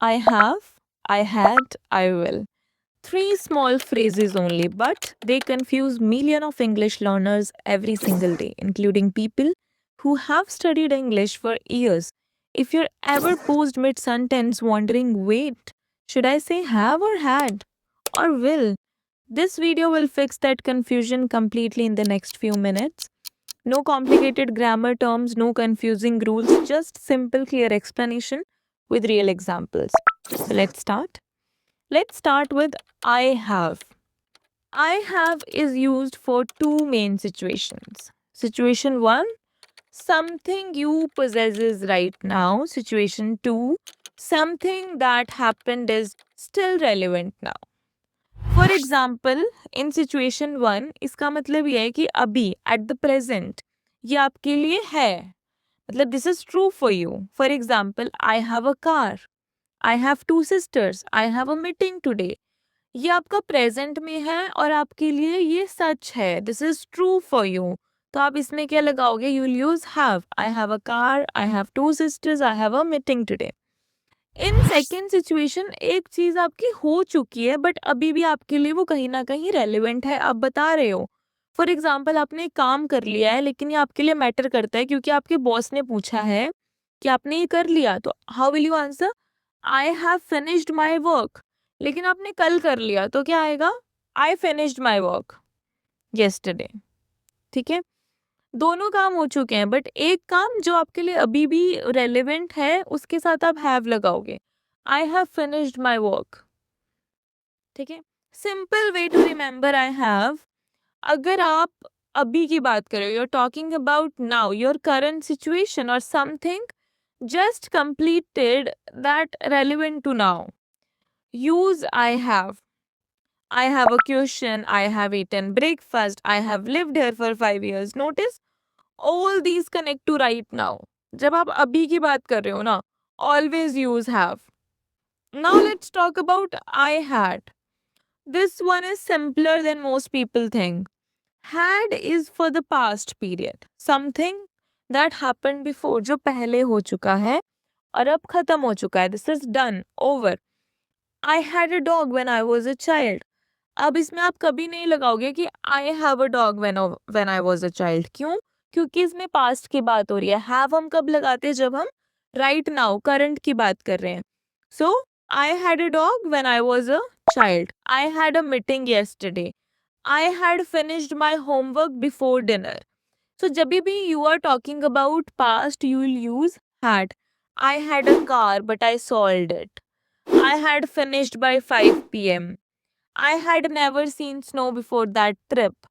I have, I had, I will. Three small phrases only, but they confuse millions of English learners every single day, including people who have studied English for years. If you're ever paused mid sentence wondering, wait, should I say have or had or will? This video will fix that confusion completely in the next few minutes. No complicated grammar terms, no confusing rules, just simple, clear explanation with real examples. So let's start. Let's start with I have. I have is used for two main situations. Situation 1, something you possesses right now. Situation 2, something that happened is still relevant now. For example, in situation 1, इसका मतलब ये है कि अभी at the present ये आपके लिए है. मतलब this is true for you. For example, I have a car. I have two sisters. I have a meeting today. ये आपका प्रेजेंट में है और आपके लिए ये सच है. This is true for you. तो आप इसमें क्या लगाओगे? You will use have. I have a car, I have two sisters, I have a meeting today. In second situation एक चीज आपकी हो चुकी है बट अभी भी आपके लिए वो कहीं ना कहीं रेलिवेंट है, आप बता रहे हो. फॉर एग्जाम्पल, आपने एक काम कर लिया है लेकिन ये आपके लिए मैटर करता है क्योंकि आपके बॉस ने पूछा है कि आपने ये कर लिया. तो how will you answer? I have finished my work. लेकिन आपने कल कर लिया तो क्या आएगा? I finished my work yesterday. ठीक है, दोनों काम हो चुके हैं बट एक काम जो आपके लिए अभी भी रेलिवेंट है उसके साथ आप हैव लगाओगे. I have finished my work. ठीक है, simple way to remember I have. अगर आप अभी की बात करें, you are talking about now, your current situation और something just completed that relevant to now. Use I have. I have a question. I have eaten breakfast. I have lived here for 5 years. Notice all these connect to right now. जब आप अभी की बात कर रहे हो ना, always use have. Now let's talk about I had. This one is simpler than most people think. Had is for the past period. Something that happened before, जो पहले हो चुका है और अब खत्म हो चुका है. This is done, over. I had a dog when I was a child. अब इसमें आप कभी नहीं लगाओगे कि I have a dog when I was a child. क्यों? क्योंकि इसमें पास्ट की बात हो रही है. हैव हम कब लगाते हैं? जब हम राइट नाउ करंट की बात कर रहे हैं. So I had a dog when I was a child. I had a meeting yesterday. I had finished my homework before dinner. So जब भी you are talking about past, you will use had. I had a car, but I sold it. I had finished by 5 p.m. I had never seen snow before that trip.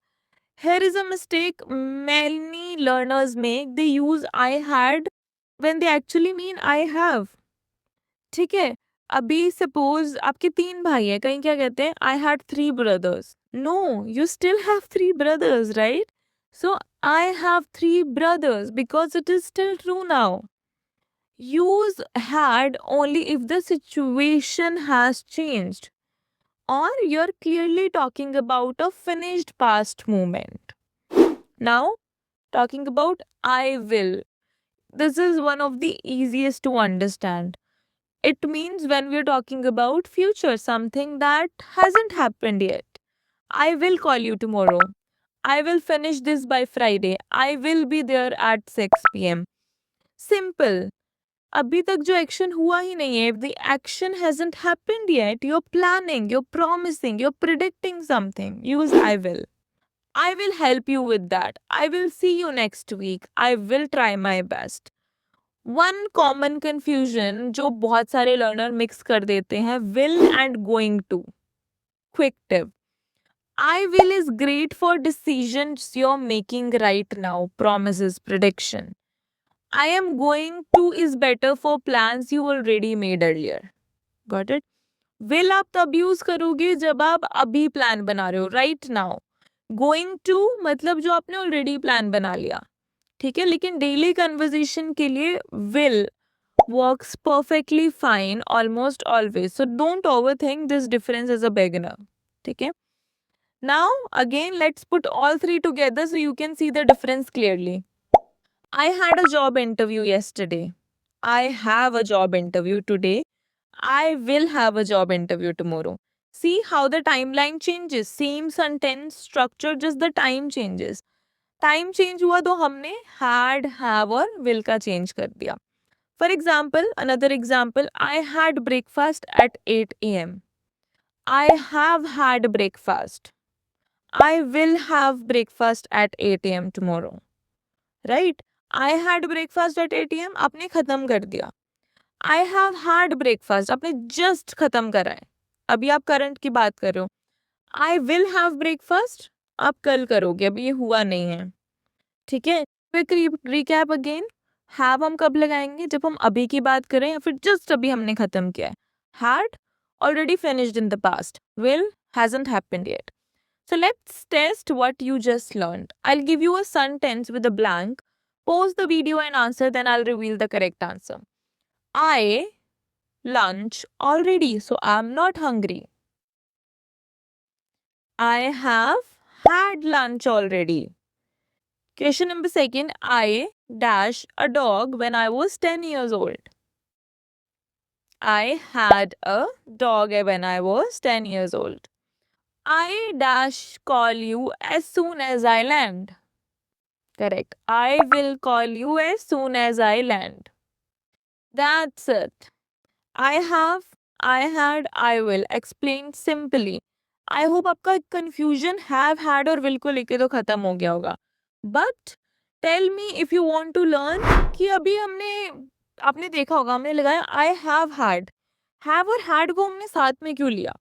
Here is a mistake many learners make. They use I had when they actually mean I have. ठीक है, अभी suppose आपके 3 भाई हैं, कहीं क्या कहते हैं? I had 3 brothers. No, you still have 3 brothers, right? So I have 3 brothers because it is still true now. Use had only if the situation has changed or you're clearly talking about a finished past moment. Now, talking about I will. This is one of the easiest to understand. It means when we're talking about future, something that hasn't happened yet. I will call you tomorrow. I will finish this by Friday. I will be there at 6 p.m. Simple. अभी तक जो action हुआ ही नहीं है, if the action hasn't happened yet, you're planning, you're promising, you're predicting something. Use I will. I will help you with that. I will see you next week. I will try my best. One common confusion जो बहुत सारे learner mix कर देते हैं, will and going to. Quick tip. I will is great for decisions you're making right now, promises, prediction. I am going to is better for plans you already made earlier. Got it? Will आप तब use करोगे जब आप अभी plan बना रहे हो, right now. Going to मतलब जो आपने ऑलरेडी प्लान बना लिया. ठीक है, लेकिन डेली कन्वर्सेशन के लिए will works perfectly fine almost always. So don't overthink this difference as a beginner. ठीक है, now again let's put all three together so you can see the difference clearly. I had a job interview yesterday. I have a job interview today. I will have a job interview tomorrow. See how the timeline changes. Same sentence structure, just the time changes. Time change हुआ तो हमने had, have और will का change कर दिया. For example, another example, I had breakfast at 8 a.m. I have had breakfast. I will have breakfast at 8 a.m. tomorrow. Right? I had breakfast at 8 a.m. आपने खत्म कर दिया. I have had breakfast. आपने just खत्म करा है. अभी आप करंट की बात कर रहे हो. I will have breakfast. आप कल करोगे. अभी ये हुआ नहीं है. ठीक है. Quick recap again. हैव हम कब लगाएंगे? जब हम अभी की बात करें या फिर जस्ट अभी हमने खत्म किया है. Had already finished in the past. Will hasn't happened yet. So let's test what you just learned. I'll give you a sentence with a blank. Pause the video and answer, then I'll reveal the correct answer. I lunch already, so I'm not hungry. I have had lunch already. Question number second. I dash a dog when I was 10 years old. I had a dog when I was 10 years old. I dash call you as soon as I land. Correct. I will call you as soon as I land. That's it. I have, I had, I will. Explained simply. I hope आपका confusion have, had और will को लेके तो खत्म हो गया होगा. But tell me if you want to learn कि अभी आपने देखा होगा हमने लगाया I have had. Have और had को हमने साथ में क्यों लिया?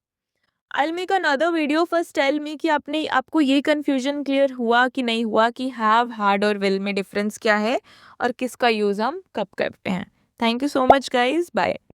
I'll make another video. First tell me कि आपको ये confusion clear हुआ कि नहीं हुआ कि have, had और will में difference क्या है और किसका use हम कब करते हैं. Thank you so much guys. Bye.